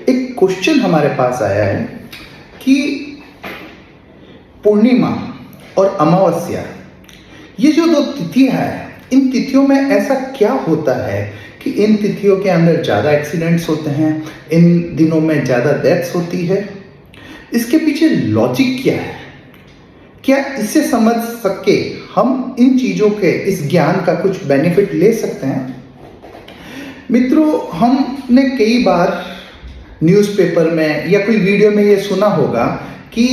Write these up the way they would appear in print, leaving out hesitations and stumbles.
एक क्वेश्चन हमारे पास आया है कि पूर्णिमा और अमावस्या, ये जो दो तिथियां हैं, इन तिथियों में ऐसा क्या होता है कि इन तिथियों के अंदर ज़्यादा एक्सीडेंट्स होते हैं, इन दिनों में ज़्यादा डेथ्स होती है? इसके पीछे लॉजिक क्या है? क्या इससे समझ सके हम इन चीज़ों के, इस ज्ञान का कुछ बेनिफिट ले सकते हैं? मित्रों, हमने कई बार न्यूज़पेपर में या कोई वीडियो में ये सुना होगा कि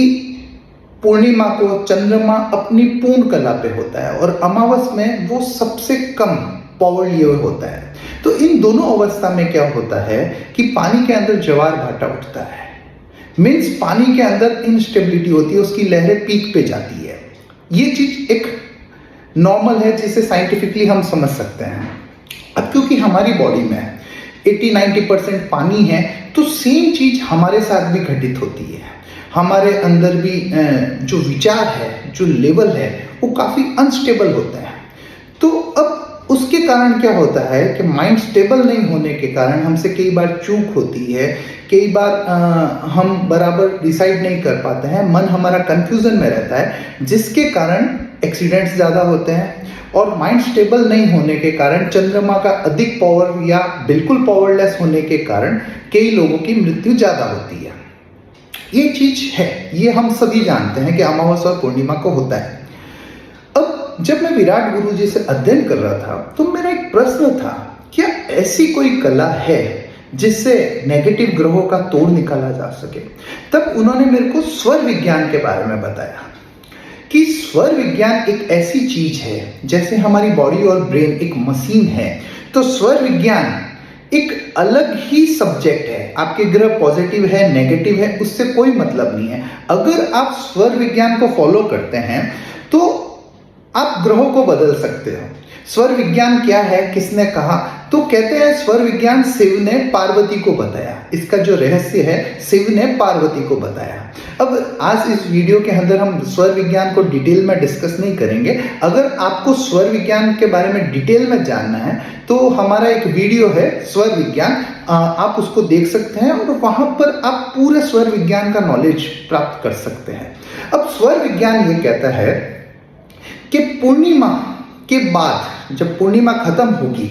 पूर्णिमा को चंद्रमा अपनी पूर्ण कला पे होता है और अमावस में वो सबसे कम पावर लिए हुए होता है। तो इन दोनों अवस्था में क्या होता है कि पानी के अंदर ज्वार भाटा उठता है, मीन्स पानी के अंदर इनस्टेबिलिटी होती है, उसकी लहरें पीक पे जाती है। ये चीज एक नॉर्मल है जिसे साइंटिफिकली हम समझ सकते हैं। अब क्योंकि हमारी बॉडी में 80-90% पानी है, तो सेम चीज हमारे साथ भी घटित होती है। हमारे अंदर भी जो विचार है, जो लेवल है, वो काफी अनस्टेबल होता है। तो अब उसके कारण क्या होता है कि माइंड स्टेबल नहीं होने के कारण हमसे कई बार चूक होती है, कई बार हम बराबर डिसाइड नहीं कर पाते हैं, मन हमारा कंफ्यूजन में रहता है, जिसके कारण एक्सीडेंट्स ज़्यादा होते हैं। और माइंड स्टेबल नहीं होने के कारण चंद्रमा का अधिक पावर या बिल्कुल पावरलेस होने के कारण कई लोगों की मृत्यु ज़्यादा होती है। ये चीज है, ये हम सभी जानते हैं कि अमावस्या और पूर्णिमा को होता है। अब जब मैं विराट गुरु जी से अध्ययन कर रहा था तो मेरा एक प्रश्न था, क्या ऐसी कोई कला है जिससे नेगेटिव ग्रहों का तोड़ निकाला जा सके? तब उन्होंने मेरे को स्वर विज्ञान के बारे में बताया कि स्वर विज्ञान एक ऐसी चीज है जैसे हमारी बॉडी और ब्रेन एक मशीन है, तो स्वर विज्ञान एक अलग ही सब्जेक्ट है। आपके ग्रह पॉजिटिव है, नेगेटिव है, उससे कोई मतलब नहीं है। अगर आप स्वर विज्ञान को फॉलो करते हैं तो आप ग्रहों को बदल सकते हो। स्वर विज्ञान क्या है, किसने कहा? तो कहते हैं स्वर विज्ञान शिव ने पार्वती को बताया। इसका जो रहस्य है, शिव ने पार्वती को बताया। अब आज इस वीडियो के अंदर हम स्वर विज्ञान को डिटेल में डिस्कस नहीं करेंगे। अगर आपको स्वर विज्ञान के बारे में डिटेल में जानना है तो हमारा एक वीडियो है स्वर विज्ञान, आप उसको देख सकते हैं और वहां पर आप पूरे स्वर विज्ञान का नॉलेज प्राप्त कर सकते हैं। अब स्वर विज्ञान ये कहता है कि पूर्णिमा के बाद जब पूर्णिमा खत्म होगी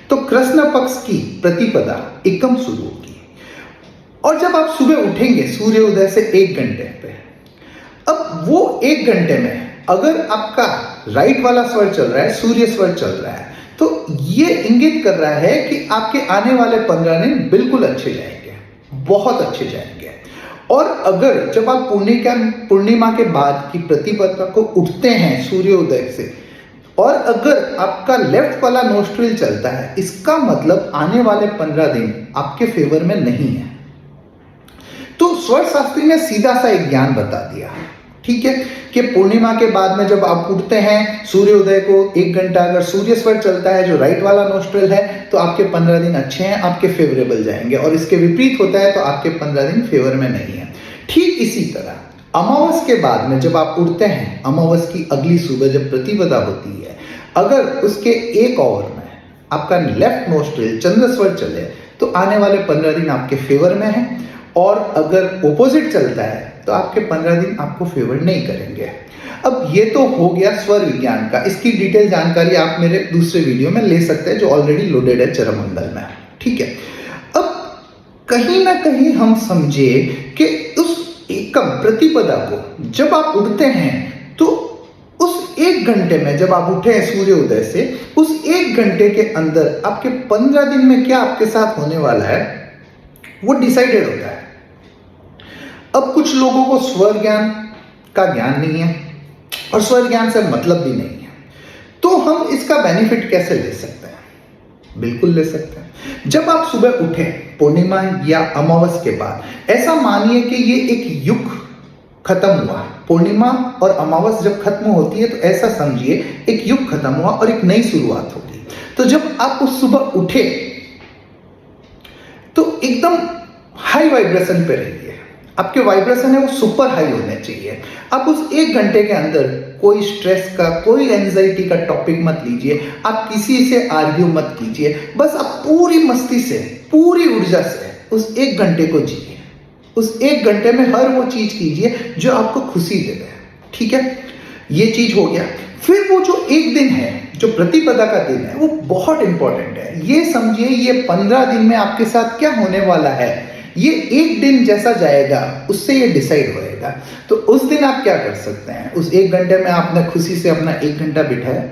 तो कृष्ण पक्ष की प्रतिपदा एकम शुरू होगी, और जब आप सुबह उठेंगे सूर्योदय से 1 घंटे पे, अब वो 1 घंटे में अगर आपका राइट वाला स्वर चल रहा है, सूर्य स्वर चल रहा है, तो ये इंगित कर रहा है कि आपके आने वाले 15 दिन बिल्कुल अच्छे जाएंगे, बहुत अच्छे जाएंगे। और अगर जब आप पूर्णिमा के बाद की प्रतिपदा को उठते हैं सूर्योदय से, और अगर आपका लेफ्ट वाला नोस्ट्रिल चलता है, इसका मतलब आने वाले 15 दिन आपके फेवर में नहीं है। तो स्वर शास्त्री ने सीधा सा एक ज्ञान बता दिया, ठीक है, कि पूर्णिमा के बाद में जब आप उठते हैं सूर्योदय को 1 घंटा अगर सूर्य स्वर चलता है जो राइट वाला नोस्ट्रिल है, तो आपके 15 दिन अच्छे हैं, आपके फेवरेबल जाएंगे। और इसके विपरीत होता है तो आपके 15 दिन फेवर में नहीं है। ठीक इसी तरह अमावस के बाद में जब आप उठते हैं, अमावस की अगली सुबह जब प्रतिपदा होती है, अगर उसके 1 आवर में आपका लेफ्ट नोस्ट्रिल चंद्र स्वर चले तो आने वाले 15 दिन आपके फेवर में है, और अगर ओपोजिट चलता है तो आपके 15 दिन आपको फेवर नहीं करेंगे। अब ये तो हो गया स्वर विज्ञान का। इसकी डिटेल जानकारी आप मेरे दूसरे वीडियो में ले सकते हैं जो ऑलरेडी लोडेड है चरमंडल में, ठीक है। अब कहीं ना कहीं हम समझे कि उस एकम प्रतिपदा को जब आप उठते हैं तो उस 1 घंटे में जब आप उठे हैं सूर्योदय से, उस 1 घंटे के अंदर आपके 15 दिन में क्या आपके साथ होने वाला है वो डिसाइडेड होता है। अब कुछ लोगों को स्वर ज्ञान का ज्ञान नहीं है और स्वर ज्ञान से मतलब भी नहीं है, तो हम इसका बेनिफिट कैसे ले सकते हैं? बिल्कुल ले सकते हैं। जब आप सुबह उठे पूर्णिमा या अमावस के बाद, ऐसा मानिए कि ये एक युग खत्म हुआ। पूर्णिमा और अमावस जब खत्म होती है तो ऐसा समझिए एक युग खत्म हुआ और एक नई शुरुआत होगी। तो जब आप उस सुबह उठे तो एकदम हाई वाइब्रेशन पे रहिए। आपके वाइब्रेशन है वो सुपर हाई होने चाहिए। आप उस 1 घंटे के अंदर कोई स्ट्रेस का, कोई एंजाइटी का टॉपिक मत लीजिए, आप किसी से आर्ग्यू मत कीजिए, बस आप पूरी मस्ती से, पूरी ऊर्जा से उस 1 घंटे को जिए। उस 1 घंटे में हर वो चीज कीजिए जो आपको खुशी देवे। ठीक है, ये चीज हो गया। फिर वो जो एक दिन है, जो प्रतिपदा का दिन है, वो बहुत इंपॉर्टेंट है। ये समझिए, ये 15 दिन में आपके साथ क्या होने वाला है, ये एक दिन जैसा जाएगा उससे ये डिसाइड होएगा। तो उस दिन आप क्या कर सकते हैं, उस 1 घंटे में आपने खुशी से अपना 1 घंटा बिठाया।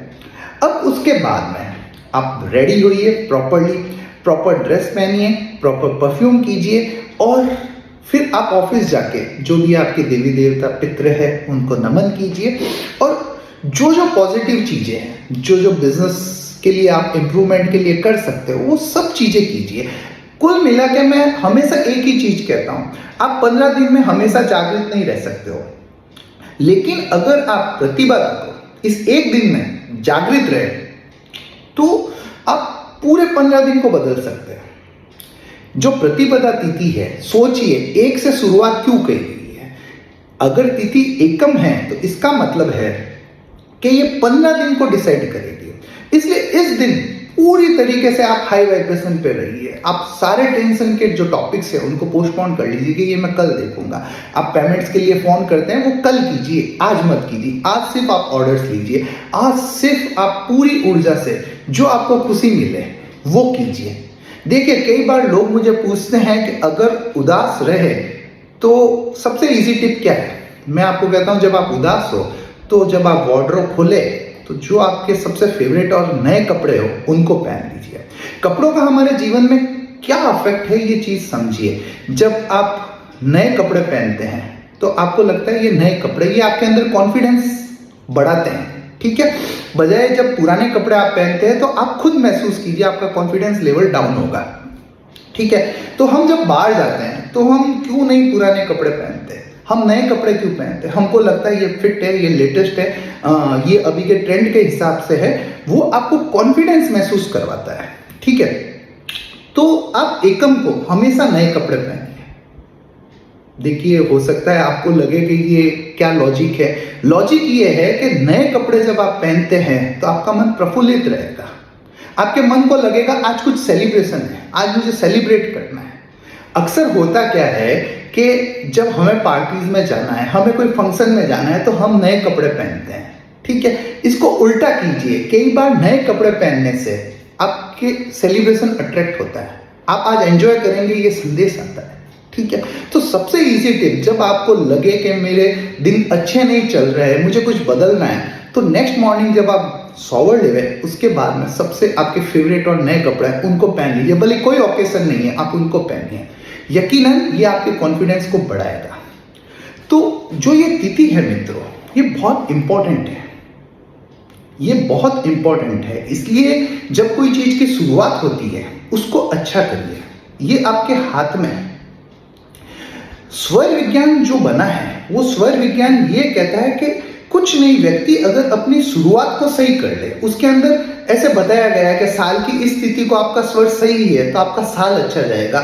अब उसके बाद में आप रेडी होइए, प्रॉपर ड्रेस पहनिए, प्रॉपर परफ्यूम कीजिए, और फिर आप ऑफिस जाके जो भी आपके देवी देवता पितृ है उनको नमन कीजिए, और जो जो पॉजिटिव चीजें हैं, जो जो बिजनेस के लिए आप इम्प्रूवमेंट के लिए कर सकते हो, वो सब चीजें कीजिए। कुल मिला के मैं हमेशा एक ही चीज कहता हूं, आप 15 दिन में हमेशा जागृत नहीं रह सकते हो, लेकिन अगर आप प्रतिपदा को इस एक दिन में जागृत रहे तो आप पूरे 15 दिन को बदल सकते हैं। जो प्रतिपदा तिथि है, सोचिए 1 से शुरुआत क्यों कही गई है। अगर तिथि एकम है तो इसका मतलब है कि ये 15 दिन को डिसाइड करेगी। इसलिए इस दिन पूरी तरीके से आप हाई वाइब्रेशन पे रहिए। आप सारे टेंशन के जो टॉपिक्स है उनको पोस्टपोन कर लीजिए कि ये मैं कल देखूंगा। आप पेमेंट्स के लिए फोन करते हैं, वो कल कीजिए, आज मत कीजिए। आज सिर्फ आप ऑर्डर्स लीजिए, आज सिर्फ आप पूरी ऊर्जा से जो आपको खुशी मिले वो कीजिए। देखिए, कई बार लोग मुझे पूछते हैं कि अगर उदास रहे तो सबसे इजी टिप क्या है। मैं आपको कहता हूं, जब आप उदास हो तो जब आप वार्डरोब खोले तो जो आपके सबसे फेवरेट और नए कपड़े हो उनको पहन लीजिए। कपड़ों का हमारे जीवन में क्या अफेक्ट है ये चीज समझिए। जब आप नए कपड़े पहनते हैं तो आपको लगता है ये नए कपड़े, ये आपके अंदर कॉन्फिडेंस बढ़ाते हैं। ठीक है, बजाय जब पुराने कपड़े आप पहनते हैं तो आप खुद महसूस कीजिए आपका कॉन्फिडेंस लेवल डाउन होगा। ठीक है, तो हम जब बाहर जाते हैं तो हम क्यों नहीं पुराने कपड़े पहनते, हम नए कपड़े क्यों पहनते हैं। हमको लगता है ये फिट है, ये लेटेस्ट है, ये अभी के ट्रेंड के हिसाब से है, वो आपको कॉन्फिडेंस महसूस करवाता है। ठीक है, तो आप एकम को हमेशा नए कपड़े पहनिए। देखिए, हो सकता है आपको लगे कि ये क्या लॉजिक है। लॉजिक ये है कि नए कपड़े जब आप पहनते हैं तो आपका मन प्रफुल्लित रहेगा। आपके मन को लगेगा आज कुछ सेलिब्रेशन है, आज मुझे सेलिब्रेट करना है। अक्सर होता क्या है कि जब हमें पार्टीज में जाना है, हमें कोई फंक्शन में जाना है तो हम नए कपड़े पहनते हैं। ठीक है, इसको उल्टा कीजिए। कई बार नए कपड़े पहनने से आपके सेलिब्रेशन अट्रैक्ट होता है, आप आज एंजॉय करेंगे, ये संदेश आता है। ठीक है, तो सबसे इजी टिप, जब आपको लगे कि मेरे दिन अच्छे नहीं चल रहे, मुझे कुछ बदलना है, तो नेक्स्ट मॉर्निंग जब आप शॉवर लेवे उसके बाद में सबसे आपके फेवरेट और नए कपड़े हैं उनको पहन लीजिए। भले कोई ओकेजन नहीं है, आप उनको पहनिए। यकीनन ये आपके कॉन्फिडेंस को बढ़ाएगा। तो जो ये तिथि है मित्रों, ये बहुत इंपॉर्टेंट है, ये बहुत इंपॉर्टेंट है। इसलिए जब कोई चीज की शुरुआत होती है उसको अच्छा करिए, ये आपके हाथ में है। स्वर विज्ञान जो बना है वो स्वर विज्ञान ये कहता है कि कुछ नहीं, व्यक्ति अगर अपनी शुरुआत को सही कर ले, उसके अंदर ऐसे बताया गया है कि साल की इस तिथि को आपका स्वर सही है तो आपका साल अच्छा जाएगा।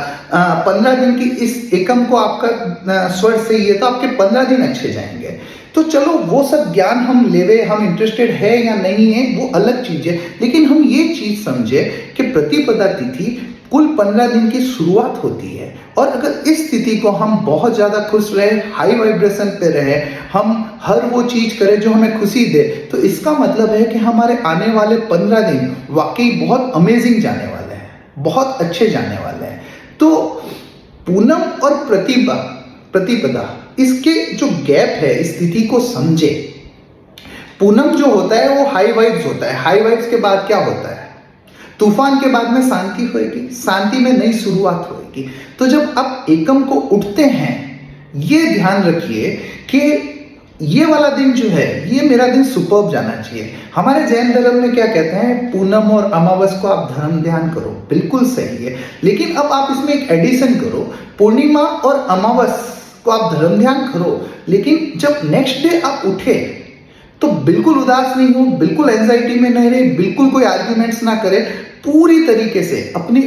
15 दिन की इस एकम को आपका स्वर सही है तो आपके 15 दिन अच्छे जाएंगे। तो चलो वो सब ज्ञान हम लेवे, हम इंटरेस्टेड है या नहीं है वो अलग चीज है, लेकिन हम ये चीज समझे कि प्रतिपदा तिथि कुल 15 दिन की शुरुआत होती है। और अगर इस स्थिति को हम बहुत ज़्यादा खुश रहे, हाई वाइब्रेशन पे रहे, हम हर वो चीज़ करें जो हमें खुशी दे, तो इसका मतलब है कि हमारे आने वाले 15 दिन वाकई बहुत अमेजिंग जाने वाले हैं, बहुत अच्छे जाने वाले हैं। तो पूनम और प्रतिपदा इसके जो गैप है, इस स्थिति को समझे। पूनम जो होता है वो हाई वाइब्स होता है, हाई वाइब्स के बाद क्या होता है, तूफान के बाद में शांति होएगी, शांति में नई शुरुआत होएगी। तो जब आप एकम को उठते हैं, ये ध्यान रखिए कि ये वाला दिन जो है, ये मेरा दिन सुपर्ब जाना चाहिए। हमारे जैन धर्म में क्या कहते हैं, पूनम और अमावस को आप धर्म ध्यान करो, बिल्कुल सही है, लेकिन अब आप इसमें एक एडिशन करो, पूर्णिमा और अमावस को आप धर्म ध्यान करो, लेकिन जब नेक्स्ट डे आप उठे तो बिल्कुल उदास नहीं हो, बिल्कुल एंजाइटी में नहीं रहे, बिल्कुल कोई आर्ग्यूमेंट्स ना करे, पूरी तरीके से अपनी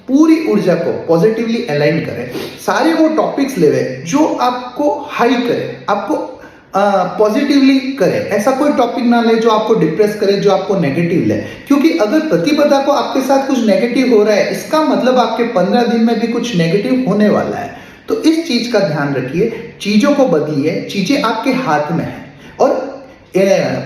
पूरी ऊर्जा को पॉजिटिवली अलाइन करें। सारे वो टॉपिक्स लेवे जो आपको हाई करे, आपको पॉजिटिवली करें, ऐसा कोई टॉपिक ना ले जो आपको डिप्रेस करे, जो आपको नेगेटिव ले, क्योंकि अगर प्रतिपदा को आपके साथ कुछ नेगेटिव हो रहा है, इसका मतलब आपके 15 दिन में भी कुछ नेगेटिव होने वाला है। तो इस चीज का ध्यान रखिए, चीजों को बदलिए, चीजें आपके हाथ में है। और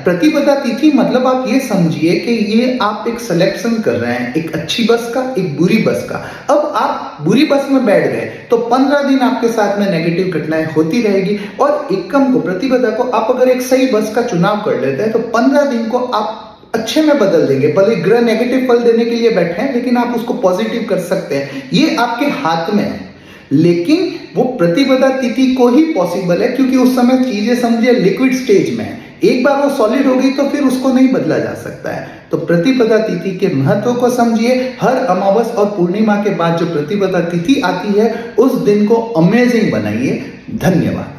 प्रतिपदा तिथि मतलब आप ये समझिए कि ये आप एक सिलेक्शन कर रहे हैं, एक अच्छी बस का, एक बुरी बस का। अब आप बुरी बस में बैठ गए तो 15 दिन आपके साथ में नेगेटिव घटनाएं होती रहेगी। और एकम को, प्रतिपदा को आप अगर एक सही बस का चुनाव कर लेते हैं तो 15 दिन को आप अच्छे में बदल देंगे। भले ग्रह नेगेटिव फल देने के लिए बैठे हैं, लेकिन आप उसको पॉजिटिव कर सकते हैं, ये आपके हाथ में है। लेकिन वो प्रतिपदा तिथि को ही पॉसिबल है, क्योंकि उस समय चीजें समझिए लिक्विड स्टेज में है। एक बार वो सॉलिड हो गई तो फिर उसको नहीं बदला जा सकता है। तो प्रतिपदा तिथि के महत्व को समझिए। हर अमावस और पूर्णिमा के बाद जो प्रतिपदा तिथि आती है, उस दिन को अमेजिंग बनाइए। धन्यवाद।